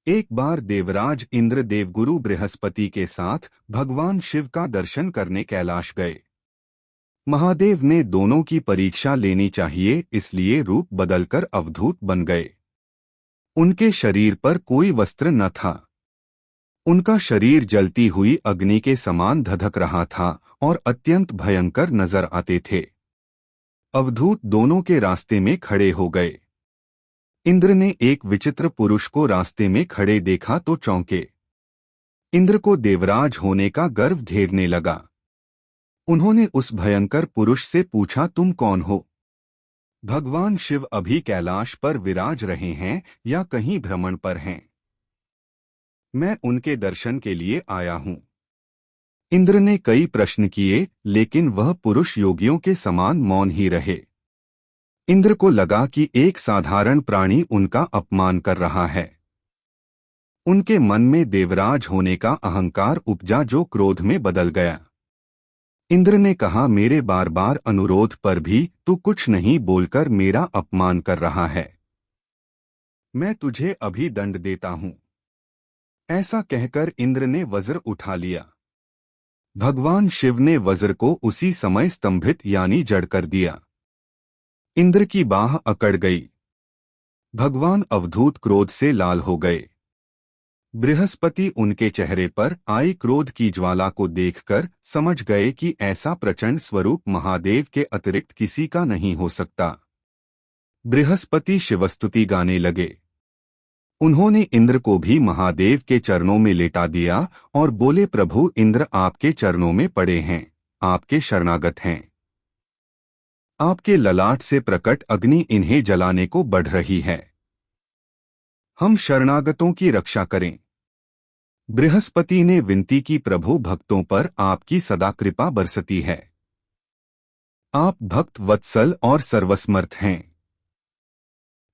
एक बार देवराज इंद्र देवगुरु बृहस्पति के साथ भगवान शिव का दर्शन करने कैलाश गए। महादेव ने दोनों की परीक्षा लेनी चाहिए, इसलिए रूप बदलकर अवधूत बन गए। उनके शरीर पर कोई वस्त्र न था। उनका शरीर जलती हुई अग्नि के समान धधक रहा था और अत्यंत भयंकर नजर आते थे। अवधूत दोनों के रास्ते में खड़े हो गए। इंद्र ने एक विचित्र पुरुष को रास्ते में खड़े देखा तो चौंके। इंद्र को देवराज होने का गर्व घेरने लगा। उन्होंने उस भयंकर पुरुष से पूछा, तुम कौन हो? भगवान शिव अभी कैलाश पर विराज रहे हैं या कहीं भ्रमण पर हैं? मैं उनके दर्शन के लिए आया हूं। इंद्र ने कई प्रश्न किए, लेकिन वह पुरुष योगियों के समान मौन ही रहे। इंद्र को लगा कि एक साधारण प्राणी उनका अपमान कर रहा है। उनके मन में देवराज होने का अहंकार उपजा, जो क्रोध में बदल गया। इंद्र ने कहा, मेरे बार बार अनुरोध पर भी तू कुछ नहीं बोलकर मेरा अपमान कर रहा है। मैं तुझे अभी दंड देता हूं। ऐसा कहकर इंद्र ने वज्र उठा लिया। भगवान शिव ने वज्र को उसी समय स्तंभित यानी जड़ कर दिया। इंद्र की बाह अकड़ गई। भगवान अवधूत क्रोध से लाल हो गए। बृहस्पति उनके चेहरे पर आई क्रोध की ज्वाला को देखकर समझ गए कि ऐसा प्रचंड स्वरूप महादेव के अतिरिक्त किसी का नहीं हो सकता। बृहस्पति शिवस्तुति गाने लगे। उन्होंने इंद्र को भी महादेव के चरणों में लेटा दिया और बोले, प्रभु इंद्र आपके चरणों में पड़े हैं, आपके शरणागत हैं। आपके ललाट से प्रकट अग्नि इन्हें जलाने को बढ़ रही है। हम शरणागतों की रक्षा करें। बृहस्पति ने विनती की, प्रभु भक्तों पर आपकी सदा कृपा बरसती है। आप भक्त वत्सल और सर्वसमर्थ हैं।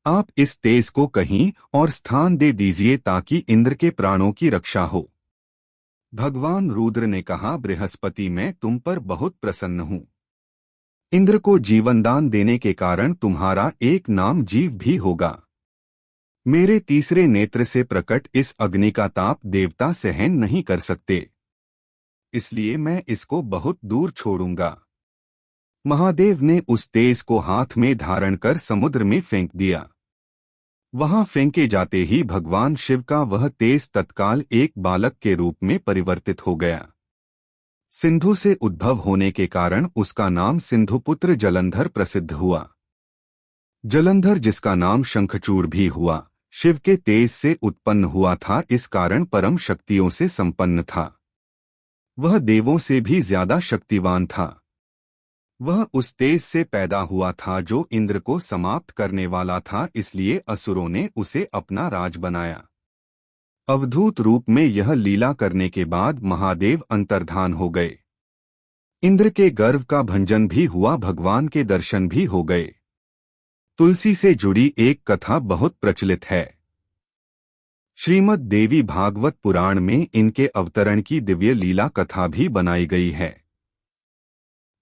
आप इस तेज को कहीं और स्थान दे दीजिए ताकि इंद्र के प्राणों की रक्षा हो। भगवान रुद्र ने कहा, बृहस्पति मैं तुम पर बहुत प्रसन्न हूं। इंद्र को जीवनदान देने के कारण तुम्हारा एक नाम जीव भी होगा। मेरे तीसरे नेत्र से प्रकट इस अग्नि का ताप देवता सहन नहीं कर सकते, इसलिए मैं इसको बहुत दूर छोड़ूंगा। महादेव ने उस तेज को हाथ में धारण कर समुद्र में फेंक दिया। वहां फेंके जाते ही भगवान शिव का वह तेज तत्काल एक बालक के रूप में परिवर्तित हो गया। सिंधु से उद्भव होने के कारण उसका नाम सिंधुपुत्र जलंधर प्रसिद्ध हुआ। जलंधर जिसका नाम शंखचूड़ भी हुआ, शिव के तेज से उत्पन्न हुआ था, इस कारण परम शक्तियों से संपन्न था। वह देवों से भी ज्यादा शक्तिवान था। वह उस तेज से पैदा हुआ था जो इंद्र को समाप्त करने वाला था, इसलिए असुरों ने उसे अपना राज बनाया। अवधूत रूप में यह लीला करने के बाद महादेव अंतर्धान हो गए। इंद्र के गर्व का भंजन भी हुआ, भगवान के दर्शन भी हो गए। तुलसी से जुड़ी एक कथा बहुत प्रचलित है। श्रीमद् देवी भागवत पुराण में इनके अवतरण की दिव्य लीला कथा भी बनाई गई है।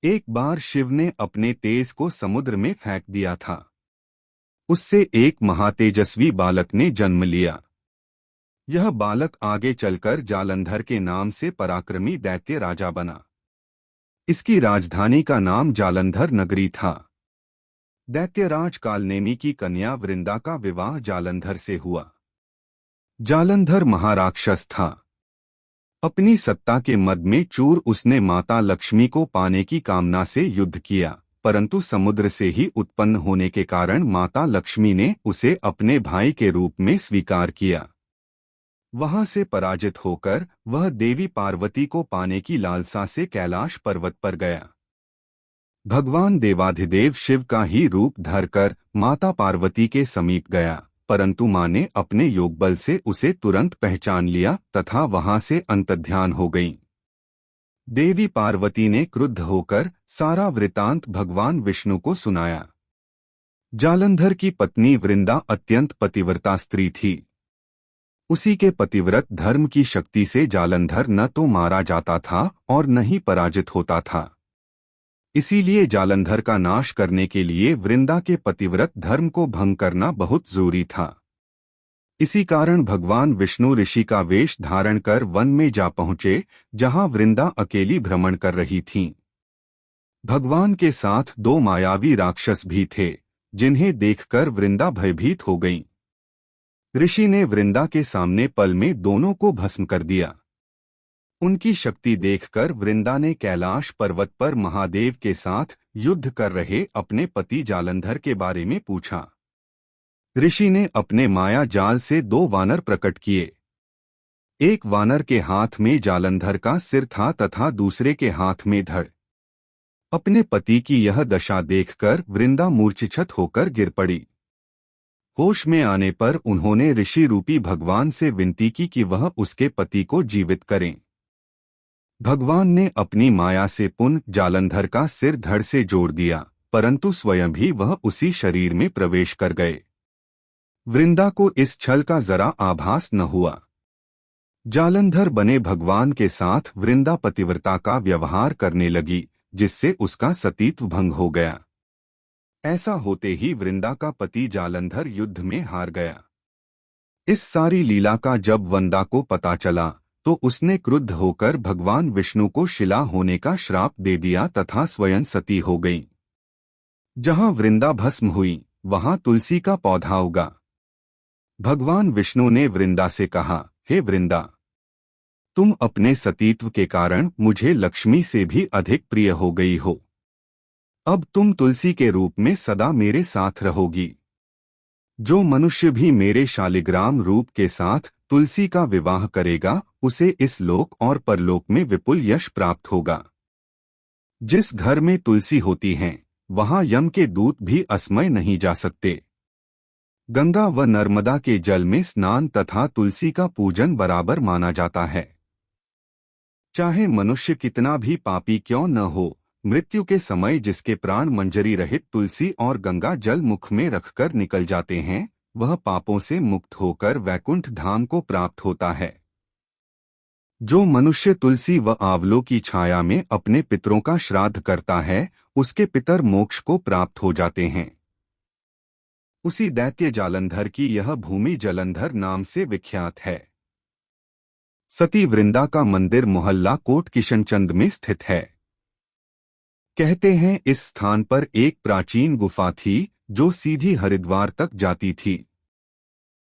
एक बार शिव ने अपने तेज को समुद्र में फेंक दिया था। उससे एक महातेजस्वी बालक ने जन्म लिया। यह बालक आगे चलकर जालंधर के नाम से पराक्रमी दैत्य राजा बना। इसकी राजधानी का नाम जालंधर नगरी था। दैत्यराज कालनेमी की कन्या वृंदा का विवाह जालंधर से हुआ। जालंधर महाराक्षस था। अपनी सत्ता के मद में चूर उसने माता लक्ष्मी को पाने की कामना से युद्ध किया, परंतु समुद्र से ही उत्पन्न होने के कारण माता लक्ष्मी ने उसे अपने भाई के रूप में स्वीकार किया। वहां से पराजित होकर वह देवी पार्वती को पाने की लालसा से कैलाश पर्वत पर गया। भगवान देवाधिदेव शिव का ही रूप धरकर माता पार्वती के समीप गया, परंतु मां ने अपने योगबल से उसे तुरंत पहचान लिया तथा वहां से अंतर्ध्यान हो गईं। देवी पार्वती ने क्रुद्ध होकर सारा वृतांत भगवान विष्णु को सुनाया। जालंधर की पत्नी वृंदा अत्यंत पतिव्रता स्त्री थी। उसी के पतिव्रत धर्म की शक्ति से जालंधर न तो मारा जाता था और न ही पराजित होता था। इसीलिए जालंधर का नाश करने के लिए वृंदा के पतिव्रत धर्म को भंग करना बहुत जरूरी था। इसी कारण भगवान विष्णु ऋषि का वेश धारण कर वन में जा पहुंचे, जहां वृंदा अकेली भ्रमण कर रही थीं। भगवान के साथ 2 मायावी राक्षस भी थे, जिन्हें देखकर वृंदा भयभीत हो गईं। ऋषि ने वृंदा के सामने पल में दोनों को भस्म कर दिया। उनकी शक्ति देखकर वृंदा ने कैलाश पर्वत पर महादेव के साथ युद्ध कर रहे अपने पति जालंधर के बारे में पूछा। ऋषि ने अपने माया जाल से 2 वानर प्रकट किए। एक वानर के हाथ में जालंधर का सिर था तथा दूसरे के हाथ में धड़। अपने पति की यह दशा देखकर वृंदा मूर्छित होकर गिर पड़ी। होश में आने पर उन्होंने ऋषि रूपी भगवान से विनती की कि वह उसके पति को जीवित करें। भगवान ने अपनी माया से पुनः जालंधर का सिर धड़ से जोड़ दिया, परंतु स्वयं भी वह उसी शरीर में प्रवेश कर गए। वृंदा को इस छल का जरा आभास न हुआ। जालंधर बने भगवान के साथ वृंदा पतिव्रता का व्यवहार करने लगी, जिससे उसका सतीत्व भंग हो गया। ऐसा होते ही वृंदा का पति जालंधर युद्ध में हार गया। इस सारी लीला का जब वंदा को पता चला तो उसने क्रुद्ध होकर भगवान विष्णु को शिला होने का श्राप दे दिया तथा स्वयं सती हो गई। जहां वृंदा भस्म हुई, वहां तुलसी का पौधा उगा। भगवान विष्णु ने वृंदा से कहा, हे वृंदा, तुम अपने सतीत्व के कारण मुझे लक्ष्मी से भी अधिक प्रिय हो गई हो। अब तुम तुलसी के रूप में सदा मेरे साथ रहोगी। जो मनुष्य भी मेरे शालिग्राम रूप के साथ तुलसी का विवाह करेगा, उसे इस लोक और परलोक में विपुल यश प्राप्त होगा। जिस घर में तुलसी होती है, वहां यम के दूत भी असमय नहीं जा सकते। गंगा व नर्मदा के जल में स्नान तथा तुलसी का पूजन बराबर माना जाता है। चाहे मनुष्य कितना भी पापी क्यों न हो, मृत्यु के समय जिसके प्राण मंजरी रहित तुलसी और गंगा जल मुख में रखकर निकल जाते हैं, वह पापों से मुक्त होकर वैकुंठ धाम को प्राप्त होता है। जो मनुष्य तुलसी व आंवलों की छाया में अपने पितरों का श्राद्ध करता है, उसके पितर मोक्ष को प्राप्त हो जाते हैं। उसी दैत्य जालंधर की यह भूमि जलंधर नाम से विख्यात है। सती वृंदा का मंदिर मोहल्ला कोट किशनचंद में स्थित है। कहते हैं इस स्थान पर एक प्राचीन गुफा थी जो सीधी हरिद्वार तक जाती थी।